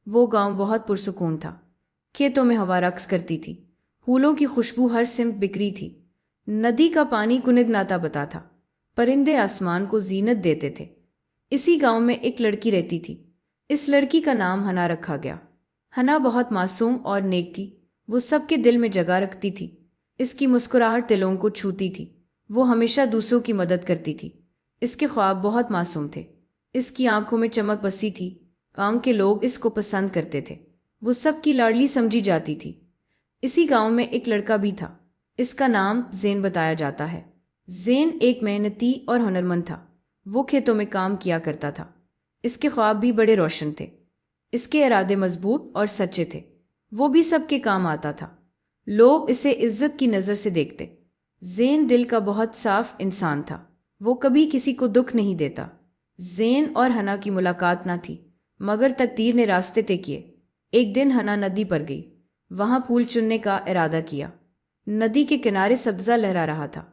وہ گاؤں بہت پرسکون تھا۔ کھیتوں میں ہوا رقص کرتی تھی، پھولوں کی خوشبو ہر سمت بکھری تھی، ندی کا پانی گنگناتا بتا تھا، پرندے آسمان کو زینت دیتے تھے۔ اسی گاؤں میں ایک لڑکی رہتی تھی۔ اس لڑکی کا نام ہنا رکھا گیا۔ ہنا بہت معصوم اور نیک تھی، وہ سب کے دل میں جگہ رکھتی تھی۔ اس کی مسکراہٹ دلوں کو چھوتی تھی، وہ ہمیشہ دوسروں کی مدد کرتی تھی۔ اس کے خواب بہت معصوم تھے، اس کی آنکھوں میں چمک بسی تھی، گاؤں کے لوگ اس کو پسند کرتے تھے، وہ سب کی لاڈلی سمجھی جاتی تھی۔ اسی گاؤں میں ایک لڑکا بھی تھا، اس کا نام زین بتایا جاتا ہے۔ زین ایک محنتی اور ہنرمند تھا، وہ کھیتوں میں کام کیا کرتا تھا۔ اس کے خواب بھی بڑے روشن تھے، اس کے ارادے مضبوط اور سچے تھے، وہ بھی سب کے کام آتا تھا، لوگ اسے عزت کی نظر سے دیکھتے۔ زین دل کا بہت صاف انسان تھا، وہ کبھی کسی کو دکھ نہیں دیتا۔ زین اور ہنا کی ملاقات نہ تھی، مگر تقدیر نے راستے طے کیے۔ ایک دن ہنا ندی پر گئی، وہاں پھول چننے کا ارادہ کیا۔ ندی کے کنارے سبزہ لہرا رہا تھا،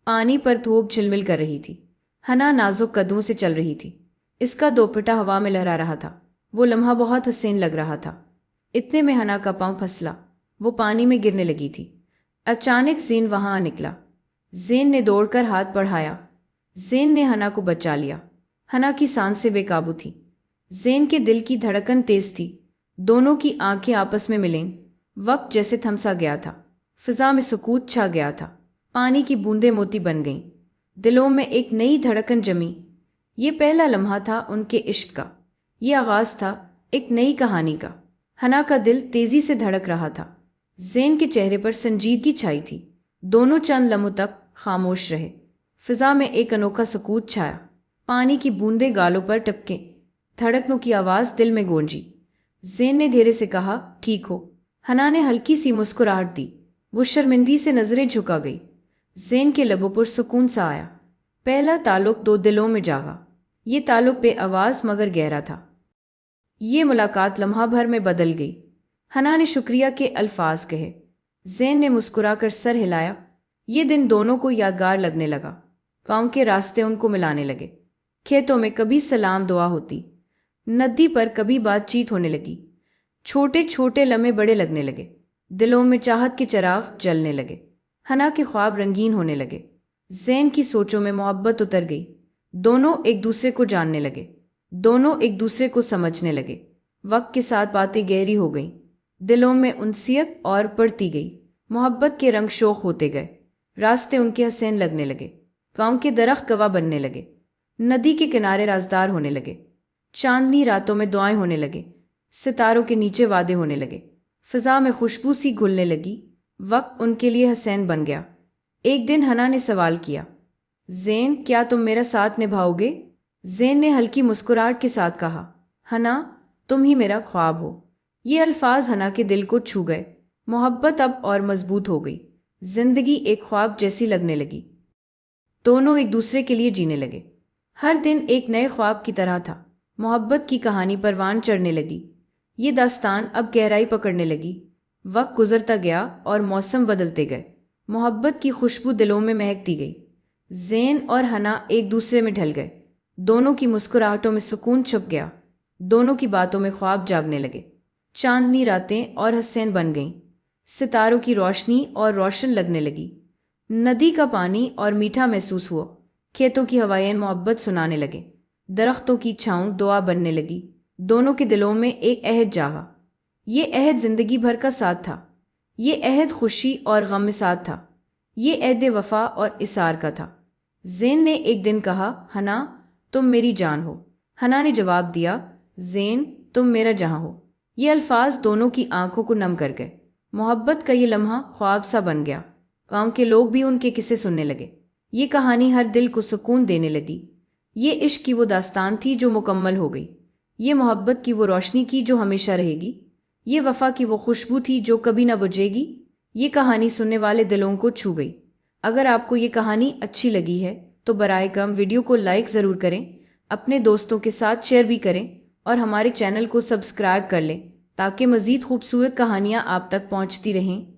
پانی پر دھوپ جھلمل کر رہی تھی۔ ہنا نازک قدموں سے چل رہی تھی، اس کا دوپٹہ ہوا میں لہرا رہا تھا، وہ لمحہ بہت حسین لگ رہا تھا۔ اتنے میں ہنا کا پاؤں پھسلا، وہ پانی میں گرنے لگی تھی۔ اچانک زین وہاں آ نکلا، زین نے دوڑ کر ہاتھ بڑھایا، زین نے ہنا کو بچا لیا۔ ہنا کی سانسیں بے قابو تھی، زین کے دل کی دھڑکن تیز تھی، دونوں کی آنکھیں آپس میں ملیں، وقت جیسے تھم سا گیا تھا، فضا میں سکوت چھا گیا تھا، پانی کی بوندیں موتی بن گئیں، دلوں میں ایک نئی دھڑکن جمی۔ یہ پہلا لمحہ تھا ان کے عشق کا، یہ آغاز تھا ایک نئی کہانی کا۔ ہنا کا دل تیزی سے دھڑک رہا تھا، زین کے چہرے پر سنجیدگی چھائی تھی، دونوں چند لمحوں تک خاموش رہے۔ فضا میں ایک انوکھا سکوت چھایا، پانی کی بوندیں گالوں پر ٹپکیں، دھڑکنوں کی آواز دل میں گونجی۔ زین نے دھیرے سے کہا، ٹھیک ہو؟ ہنا نے ہلکی سی مسکراہٹ دی، وہ شرمندگی سے نظریں جھکا گئی۔ زین کے لبوں پر سکون سا آیا، پہلا تعلق دو دلوں میں جاگا۔ یہ تعلق بے آواز مگر گہرا تھا۔ یہ ملاقات لمحہ بھر میں بدل گئی۔ ہنا نے شکریہ کے الفاظ کہے، زین نے مسکرا کر سر ہلایا۔ یہ دن دونوں کو یادگار لگنے لگا، گاؤں کے راستے ان کو ملانے لگے، کھیتوں میں کبھی سلام دعا ہوتی، ندی پر کبھی بات چیت ہونے لگی، چھوٹے چھوٹے لمحے بڑے لگنے لگے، دلوں میں چاہت کے چراغ جلنے لگے۔ ہنا کے خواب رنگین ہونے لگے، زین کی سوچوں میں محبت اتر گئی، دونوں ایک دوسرے کو جاننے لگے، دونوں ایک دوسرے کو سمجھنے لگے۔ وقت کے ساتھ باتیں گہری ہو گئیں، دلوں میں انسیت اور بڑھتی گئی، محبت کے رنگ شوخ ہوتے گئے، راستے ان کے حسین لگنے لگے، گاؤں کے درخت گواہ بننے لگے، ندی کے کنارے رازدار ہونے لگے، چاندنی راتوں میں دعائیں ہونے لگے، ستاروں کے نیچے وعدے ہونے لگے، فضا میں خوشبو سی گھلنے لگی، وقت ان کے لیے حسین بن گیا۔ ایک دن ہنا نے سوال کیا، زین کیا تم میرا ساتھ نبھاؤ گے؟ زین نے ہلکی مسکراہٹ کے ساتھ کہا، ہنا تم ہی میرا خواب ہو۔ یہ الفاظ ہنا کے دل کو چھو گئے، محبت اب اور مضبوط ہو گئی، زندگی ایک خواب جیسی لگنے لگی، دونوں ایک دوسرے کے لیے جینے لگے۔ ہر دن ایک نئے خواب کی طرح تھا، محبت کی کہانی پروان چڑھنے لگی، یہ داستان اب گہرائی پکڑنے لگی۔ وقت گزرتا گیا اور موسم بدلتے گئے، محبت کی خوشبو دلوں میں مہکتی گئی، زین اور ہنا ایک دوسرے میں ڈھل گئے، دونوں کی مسکراہٹوں میں سکون چھپ گیا، دونوں کی باتوں میں خواب جاگنے لگے، چاندنی راتیں اور حسین بن گئیں، ستاروں کی روشنی اور روشن لگنے لگی، ندی کا پانی اور میٹھا محسوس ہوا، کھیتوں کی ہوائیں محبت سنانے لگے، درختوں کی چھاؤں دعا بننے لگی، دونوں کے دلوں میں ایک عہد جاگا۔ یہ عہد زندگی بھر کا ساتھ تھا، یہ عہد خوشی اور غم میں ساتھ تھا، یہ عہد وفا اور اصرار کا تھا۔ زین نے ایک دن کہا، ہنا تم میری جان ہو۔ ہنا نے جواب دیا، زین تم میرا جہاں ہو۔ یہ الفاظ دونوں کی آنکھوں کو نم کر گئے، محبت کا یہ لمحہ خواب سا بن گیا، گاؤں کے لوگ بھی ان کے قصے سننے لگے، یہ کہانی ہر دل کو سکون دینے لگی۔ یہ عشق کی وہ داستان تھی جو مکمل ہو گئی، یہ محبت کی وہ روشنی کی جو ہمیشہ رہے گی، یہ وفا کی وہ خوشبو تھی جو کبھی نہ بجھے گی۔ یہ کہانی سننے والے دلوں کو چھو گئی۔ اگر آپ کو یہ کہانی اچھی لگی ہے تو برائے کرم ویڈیو کو لائک ضرور کریں، اپنے دوستوں کے ساتھ شیئر بھی کریں اور ہمارے چینل کو سبسکرائب کر لیں تاکہ مزید خوبصورت کہانیاں آپ تک پہنچتی رہیں۔